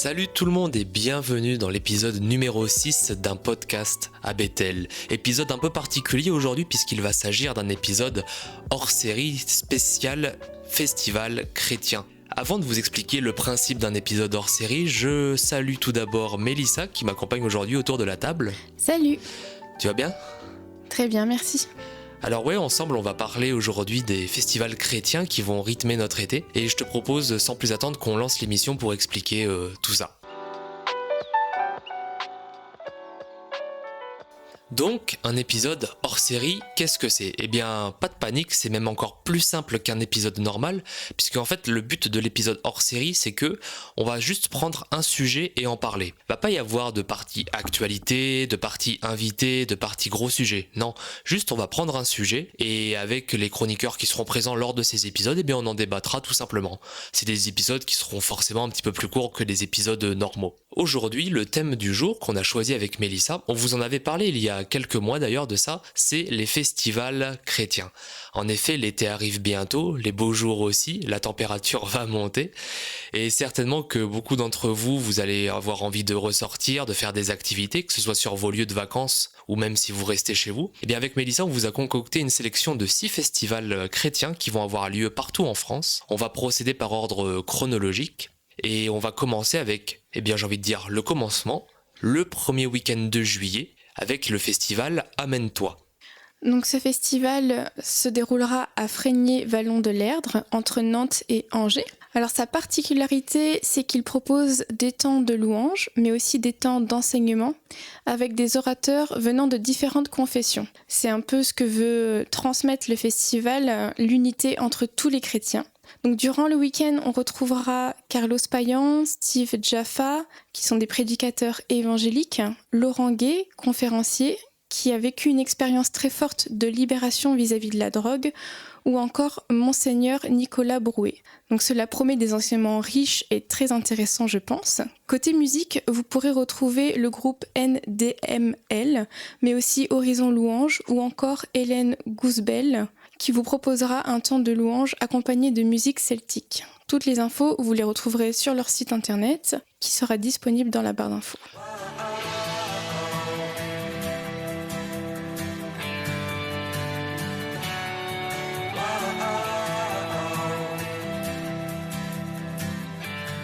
Salut tout le monde et bienvenue dans l'épisode numéro 6 d'un podcast à Bethel. Épisode un peu particulier aujourd'hui puisqu'il va s'agir d'un épisode hors série spécial festival chrétien. Avant de vous expliquer le principe d'un épisode hors série, je salue tout d'abord Mélissa qui m'accompagne aujourd'hui autour de la table. Salut. Tu vas bien ? Très bien, merci. Alors ouais, ensemble on va parler aujourd'hui des festivals chrétiens qui vont rythmer notre été et je te propose sans plus attendre qu'on lance l'émission pour expliquer tout ça. Donc, un épisode hors série, qu'est-ce que c'est ? Eh bien, pas de panique, c'est même encore plus simple qu'un épisode normal, puisque en fait, le but de l'épisode hors série, c'est que on va juste prendre un sujet et en parler. Il va pas y avoir de partie actualité, de partie invité, de partie gros sujet. Non, juste on va prendre un sujet et avec les chroniqueurs qui seront présents lors de ces épisodes, eh bien on en débattra tout simplement. C'est des épisodes qui seront forcément un petit peu plus courts que les épisodes normaux. Aujourd'hui, le thème du jour qu'on a choisi avec Mélissa, on vous en avait parlé il y a quelques mois d'ailleurs de ça, c'est les festivals chrétiens. En effet, l'été arrive bientôt, les beaux jours aussi, la température va monter et certainement que beaucoup d'entre vous, vous allez avoir envie de ressortir, de faire des activités, que ce soit sur vos lieux de vacances ou même si vous restez chez vous. Et bien avec Mélissa, on vous a concocté une sélection de 6 festivals chrétiens qui vont avoir lieu partout en France. On va procéder par ordre chronologique. Et on va commencer avec, j'ai envie de dire, le commencement, le premier week-end de juillet, avec le festival Amène-toi. Donc ce festival se déroulera à Fregnier-Vallon de l'Erdre, entre Nantes et Angers. Alors sa particularité, c'est qu'il propose des temps de louange, mais aussi des temps d'enseignement, avec des orateurs venant de différentes confessions. C'est un peu ce que veut transmettre le festival, l'unité entre tous les chrétiens. Donc durant le week-end, on retrouvera Carlos Payan, Steve Jaffa, qui sont des prédicateurs évangéliques, Laurent Gay, conférencier, qui a vécu une expérience très forte de libération vis-à-vis de la drogue, ou encore Monseigneur Nicolas Brouet. Donc cela promet des enseignements riches et très intéressants, je pense. Côté musique, vous pourrez retrouver le groupe NDML, mais aussi Horizon Louange, ou encore Hélène Gousbel, qui vous proposera un temps de louange accompagné de musique celtique. Toutes les infos, vous les retrouverez sur leur site internet, qui sera disponible dans la barre d'infos.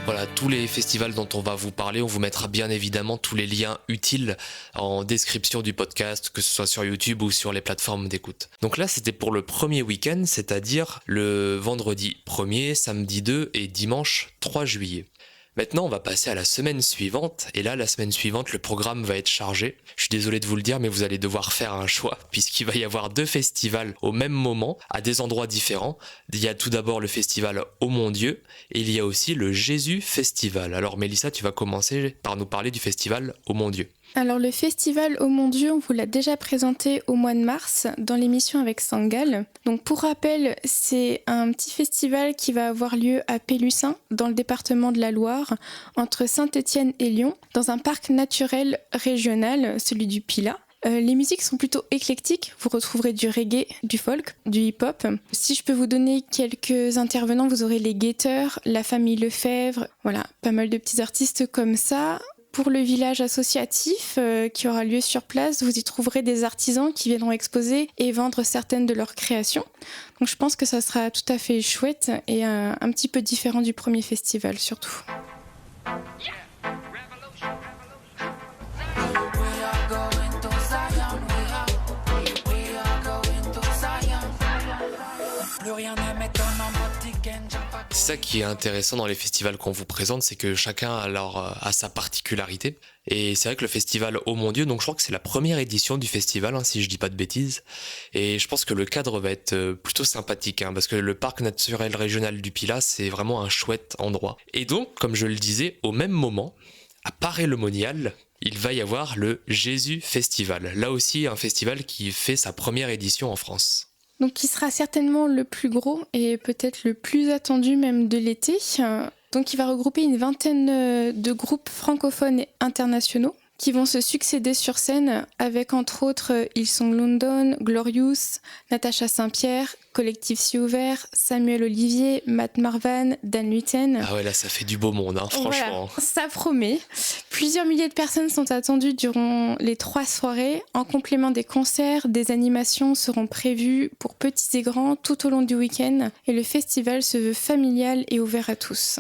Voilà, tous les festivals dont on va vous parler, on vous mettra bien évidemment tous les liens utiles en description du podcast, que ce soit sur YouTube ou sur les plateformes d'écoute. Donc là, c'était pour le premier week-end, c'est-à-dire le vendredi 1er, samedi 2 et dimanche 3 juillet. Maintenant, on va passer à la semaine suivante, et là, la semaine suivante, le programme va être chargé. Je suis désolé de vous le dire, mais vous allez devoir faire un choix, puisqu'il va y avoir 2 festivals au même moment, à des endroits différents. Il y a tout d'abord le festival Ô mon Dieu, et il y a aussi le Jésus Festival. Alors Mélissa, tu vas commencer par nous parler du festival Ô mon Dieu. Alors le festival Ô mon Dieu, on vous l'a déjà présenté au mois de mars dans l'émission avec Sangal. Donc pour rappel, c'est un petit festival qui va avoir lieu à Pélussin, dans le département de la Loire, entre Saint-Étienne et Lyon, dans un parc naturel régional, celui du Pilat. Les musiques sont plutôt éclectiques, vous retrouverez du reggae, du folk, du hip-hop. Si je peux vous donner quelques intervenants, vous aurez les Guetteurs, la famille Lefebvre, voilà, pas mal de petits artistes comme ça. Pour le village associatif qui aura lieu sur place, vous y trouverez des artisans qui viendront exposer et vendre certaines de leurs créations. Donc je pense que ça sera tout à fait chouette et un petit peu différent du premier festival surtout. C'est ça qui est intéressant dans les festivals qu'on vous présente, c'est que chacun a sa particularité. Et c'est vrai que le festival Ô mon Dieu, donc je crois que c'est la première édition du festival, si je dis pas de bêtises. Et je pense que le cadre va être plutôt sympathique, parce que le parc naturel régional du Pilat, c'est vraiment un chouette endroit. Et donc, comme je le disais, au même moment, à Paray-le-Monial, il va y avoir le Jésus Festival. Là aussi, un festival qui fait sa première édition en France. Donc qui sera certainement le plus gros et peut-être le plus attendu même de l'été. Donc il va regrouper une vingtaine de groupes francophones et internationaux. qui vont se succéder sur scène avec entre autres Hillsong London, Glorious, Natacha Saint-Pierre, Collectif Cieux Ouvert, Samuel Olivier, Matt Marvan, Dan Luten. Ah ouais, là ça fait du beau monde, hein, franchement. Voilà, ça promet. Plusieurs milliers de personnes sont attendues durant les 3 soirées. En complément des concerts, des animations seront prévues pour petits et grands tout au long du week-end et le festival se veut familial et ouvert à tous.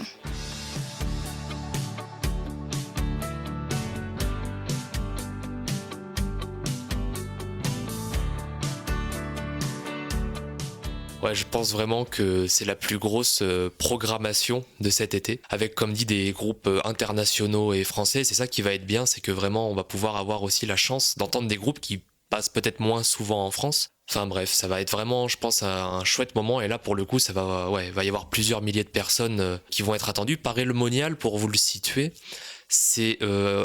Ouais, je pense vraiment que c'est la plus grosse programmation de cet été, avec comme dit des groupes internationaux et français. C'est ça qui va être bien, c'est que vraiment on va pouvoir avoir aussi la chance d'entendre des groupes qui passent peut-être moins souvent en France. Enfin bref, ça va être vraiment, je pense, un chouette moment. Et là, pour le coup, va y avoir plusieurs milliers de personnes qui vont être attendues. Paray-le-Monial, pour vous le situer, c'est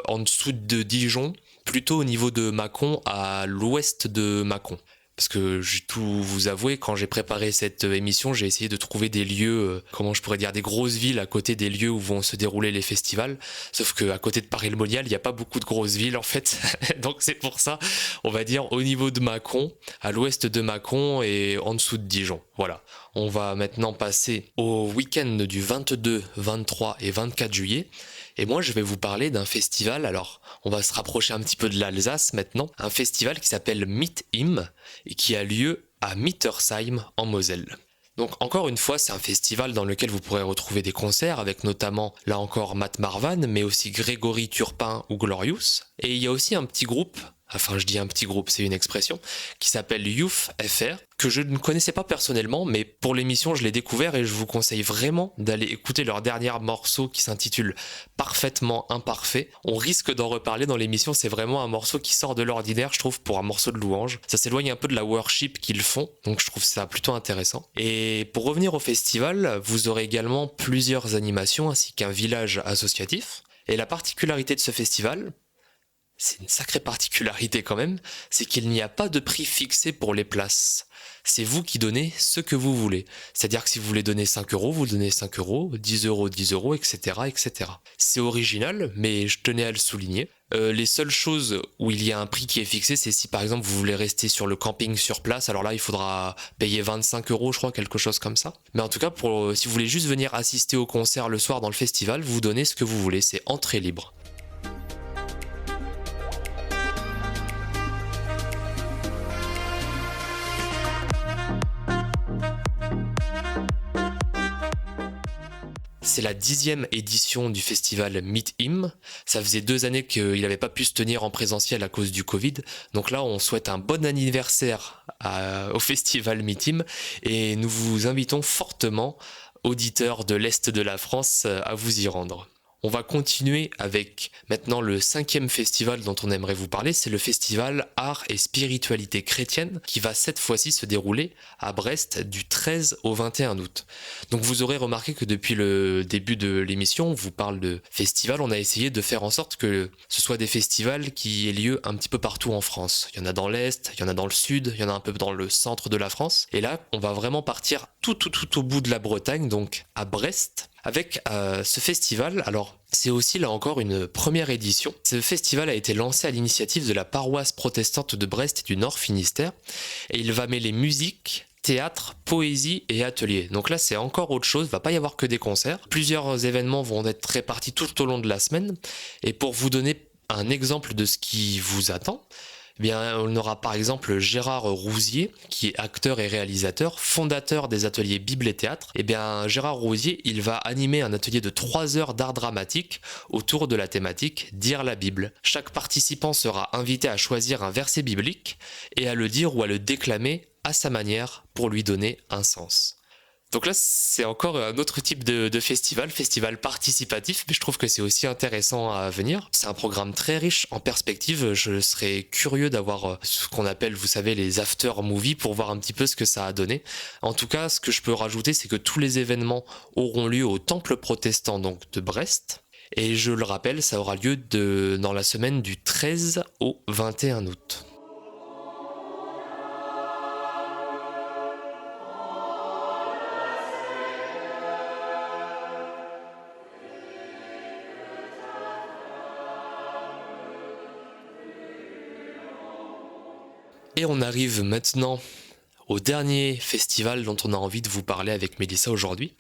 en dessous de Dijon, plutôt au niveau de Mâcon, à l'ouest de Mâcon. Parce que je vais tout vous avouer, quand j'ai préparé cette émission, j'ai essayé de trouver des lieux, comment je pourrais dire, des grosses villes à côté des lieux où vont se dérouler les festivals. Sauf qu'à côté de Paray-le-Monial, il n'y a pas beaucoup de grosses villes en fait. Donc c'est pour ça, on va dire au niveau de Mâcon, à l'ouest de Mâcon et en dessous de Dijon. Voilà. On va maintenant passer au week-end du 22, 23 et 24 juillet. Et moi, je vais vous parler d'un festival. Alors, on va se rapprocher un petit peu de l'Alsace maintenant. Un festival qui s'appelle Mit-Im et qui a lieu à Mittersheim en Moselle. Donc, encore une fois, c'est un festival dans lequel vous pourrez retrouver des concerts avec notamment, là encore, Matt Marvan, mais aussi Grégory Turpin ou Glorious. Et il y a aussi un petit groupe, enfin je dis un petit groupe, c'est une expression, qui s'appelle Youth FR, que je ne connaissais pas personnellement, mais pour l'émission je l'ai découvert et je vous conseille vraiment d'aller écouter leur dernier morceau qui s'intitule Parfaitement Imparfait. On risque d'en reparler dans l'émission, c'est vraiment un morceau qui sort de l'ordinaire, je trouve, pour un morceau de louange. Ça s'éloigne un peu de la worship qu'ils font, donc je trouve ça plutôt intéressant. Et pour revenir au festival, vous aurez également plusieurs animations ainsi qu'un village associatif. Et la particularité de ce festival, c'est une sacrée particularité quand même, c'est qu'il n'y a pas de prix fixé pour les places. C'est vous qui donnez ce que vous voulez. C'est-à-dire que si vous voulez donner 5 euros, vous donnez 5 euros, 10 euros, 10 euros, etc., etc. C'est original, mais je tenais à le souligner. Les seules choses où il y a un prix qui est fixé, c'est si par exemple vous voulez rester sur le camping sur place, alors là il faudra payer 25 euros, je crois, quelque chose comme ça. Mais en tout cas, si vous voulez juste venir assister au concert le soir dans le festival, vous donnez ce que vous voulez, c'est entrée libre. C'est la 10e édition du festival Mit-Im. Ça faisait 2 années qu'il n'avait pas pu se tenir en présentiel à cause du Covid. Donc là, on souhaite un bon anniversaire au festival Mit-Im et nous vous invitons fortement, auditeurs de l'Est de la France, à vous y rendre. On va continuer avec maintenant le 5e festival dont on aimerait vous parler, c'est le festival Art et Spiritualité Chrétienne qui va cette fois-ci se dérouler à Brest du 13 au 21 août. Donc vous aurez remarqué que depuis le début de l'émission, on vous parle de festivals, on a essayé de faire en sorte que ce soit des festivals qui aient lieu un petit peu partout en France. Il y en a dans l'Est, il y en a dans le Sud, il y en a un peu dans le centre de la France. Et là, on va vraiment partir tout au bout de la Bretagne, donc à Brest. Avec ce festival, alors c'est aussi là encore une première édition. Ce festival a été lancé à l'initiative de la paroisse protestante de Brest et du Nord Finistère et il va mêler musique, théâtre, poésie et ateliers. Donc là c'est encore autre chose, il va pas y avoir que des concerts. Plusieurs événements vont être répartis tout au long de la semaine et pour vous donner un exemple de ce qui vous attend, eh bien, on aura par exemple Gérard Rousier, qui est acteur et réalisateur, fondateur des ateliers Bible et Théâtre. Eh bien, Gérard Rousier, il va animer un atelier de 3 heures d'art dramatique autour de la thématique Dire la Bible. Chaque participant sera invité à choisir un verset biblique et à le dire ou à le déclamer à sa manière pour lui donner un sens. Donc là, c'est encore un autre type de festival participatif, mais je trouve que c'est aussi intéressant à venir. C'est un programme très riche en perspectives. Je serais curieux d'avoir ce qu'on appelle, vous savez, les after movies pour voir un petit peu ce que ça a donné. En tout cas, ce que je peux rajouter, c'est que tous les événements auront lieu au Temple protestant donc de Brest. Et je le rappelle, ça aura lieu dans la semaine du 13 au 21 août. Et on arrive maintenant au dernier festival dont on a envie de vous parler avec Mélissa aujourd'hui.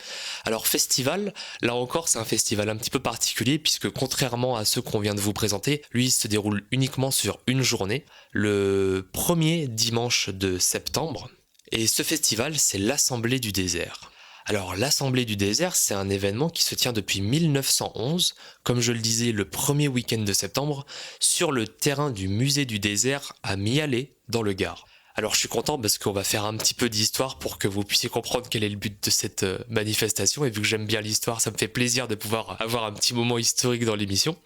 Alors festival, là encore c'est un festival un petit peu particulier puisque contrairement à ceux qu'on vient de vous présenter, lui il se déroule uniquement sur une journée, le premier dimanche de septembre. Et ce festival c'est l'Assemblée du désert. Alors l'Assemblée du désert c'est un événement qui se tient depuis 1911, comme je le disais le premier week-end de septembre, sur le terrain du musée du désert à Mialet dans le Gard. Alors je suis content parce qu'on va faire un petit peu d'histoire pour que vous puissiez comprendre quel est le but de cette manifestation. Et vu que j'aime bien l'histoire, ça me fait plaisir de pouvoir avoir un petit moment historique dans l'émission.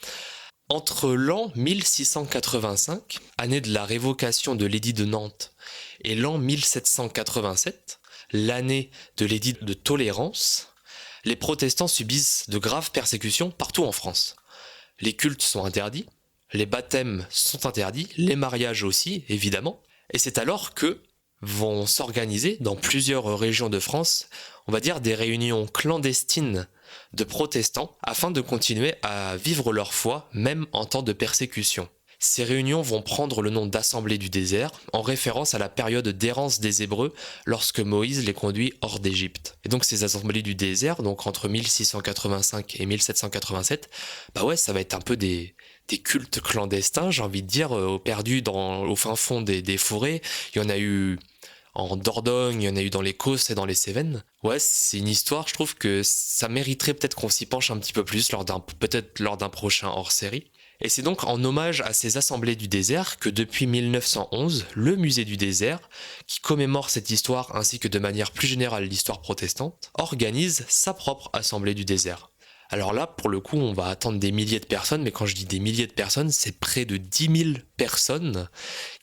Entre l'an 1685, année de la révocation de l'édit de Nantes, et l'an 1787, l'année de l'édit de tolérance, les protestants subissent de graves persécutions partout en France. Les cultes sont interdits, les baptêmes sont interdits, les mariages aussi, évidemment. Et c'est alors que vont s'organiser dans plusieurs régions de France, on va dire des réunions clandestines de protestants afin de continuer à vivre leur foi même en temps de persécution. Ces réunions vont prendre le nom d'Assemblée du désert en référence à la période d'errance des Hébreux lorsque Moïse les conduit hors d'Égypte. Et donc ces assemblées du désert, donc entre 1685 et 1787, ça va être un peu des cultes clandestins, j'ai envie de dire, perdus au fin fond des forêts. Il y en a eu en Dordogne, il y en a eu dans les Causses et dans les Cévennes. Ouais, c'est une histoire, je trouve que ça mériterait peut-être qu'on s'y penche un petit peu plus peut-être lors d'un prochain hors-série. Et c'est donc en hommage à ces assemblées du désert que depuis 1911, le musée du désert, qui commémore cette histoire ainsi que de manière plus générale l'histoire protestante, organise sa propre assemblée du désert. Alors là, pour le coup, on va attendre des milliers de personnes, mais quand je dis des milliers de personnes, c'est près de 10 000 personnes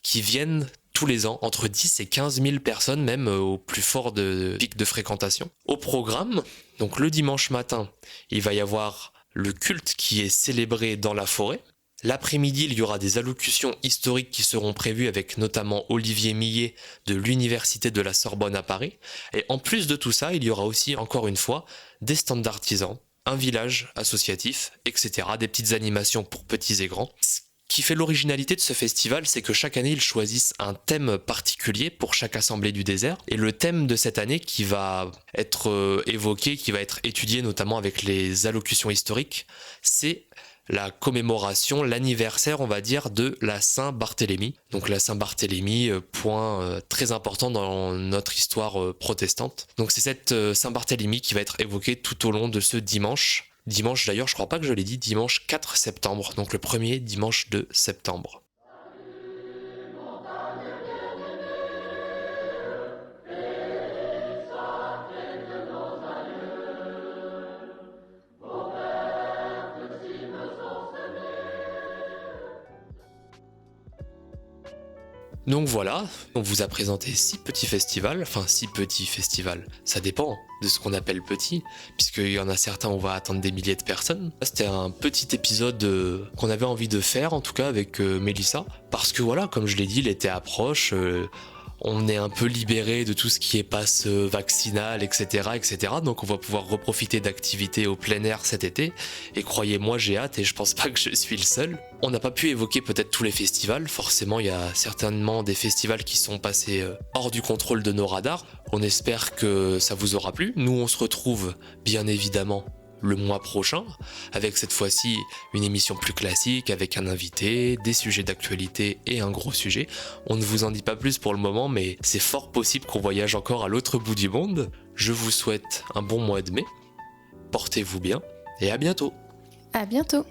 qui viennent tous les ans, entre 10 et 15 000 personnes, même au plus fort de pic de fréquentation. Au programme, donc le dimanche matin, il va y avoir le culte qui est célébré dans la forêt. L'après-midi, il y aura des allocutions historiques qui seront prévues avec notamment Olivier Millet de l'Université de la Sorbonne à Paris. Et en plus de tout ça, il y aura aussi, encore une fois, des stands d'artisans, un village associatif, etc. Des petites animations pour petits et grands. Ce qui fait l'originalité de ce festival, c'est que chaque année, ils choisissent un thème particulier pour chaque assemblée du désert. Et le thème de cette année qui va être évoqué, qui va être étudié notamment avec les allocutions historiques, c'est la commémoration, l'anniversaire, on va dire, de la Saint-Barthélemy. Donc la Saint-Barthélemy, point très important dans notre histoire protestante. Donc c'est cette Saint-Barthélemy qui va être évoquée tout au long de ce dimanche. Dimanche d'ailleurs, je crois pas que je l'ai dit, dimanche 4 septembre, donc le premier dimanche de septembre. Donc voilà, on vous a présenté 6 petits festivals, ça dépend de ce qu'on appelle petit, puisqu'il y en a certains où on va attendre des milliers de personnes. C'était un petit épisode qu'on avait envie de faire, en tout cas avec Mélissa, parce que voilà, comme je l'ai dit, l'été approche, on est un peu libéré de tout ce qui est passe vaccinal, etc., etc. Donc on va pouvoir reprofiter d'activités au plein air cet été. Et croyez-moi, j'ai hâte et je pense pas que je suis le seul. On n'a pas pu évoquer peut-être tous les festivals. Forcément, il y a certainement des festivals qui sont passés hors du contrôle de nos radars. On espère que ça vous aura plu. Nous, on se retrouve bien évidemment le mois prochain, avec cette fois-ci une émission plus classique, avec un invité, des sujets d'actualité et un gros sujet. On ne vous en dit pas plus pour le moment, mais c'est fort possible qu'on voyage encore à l'autre bout du monde. Je vous souhaite un bon mois de mai, portez-vous bien et à bientôt. À bientôt.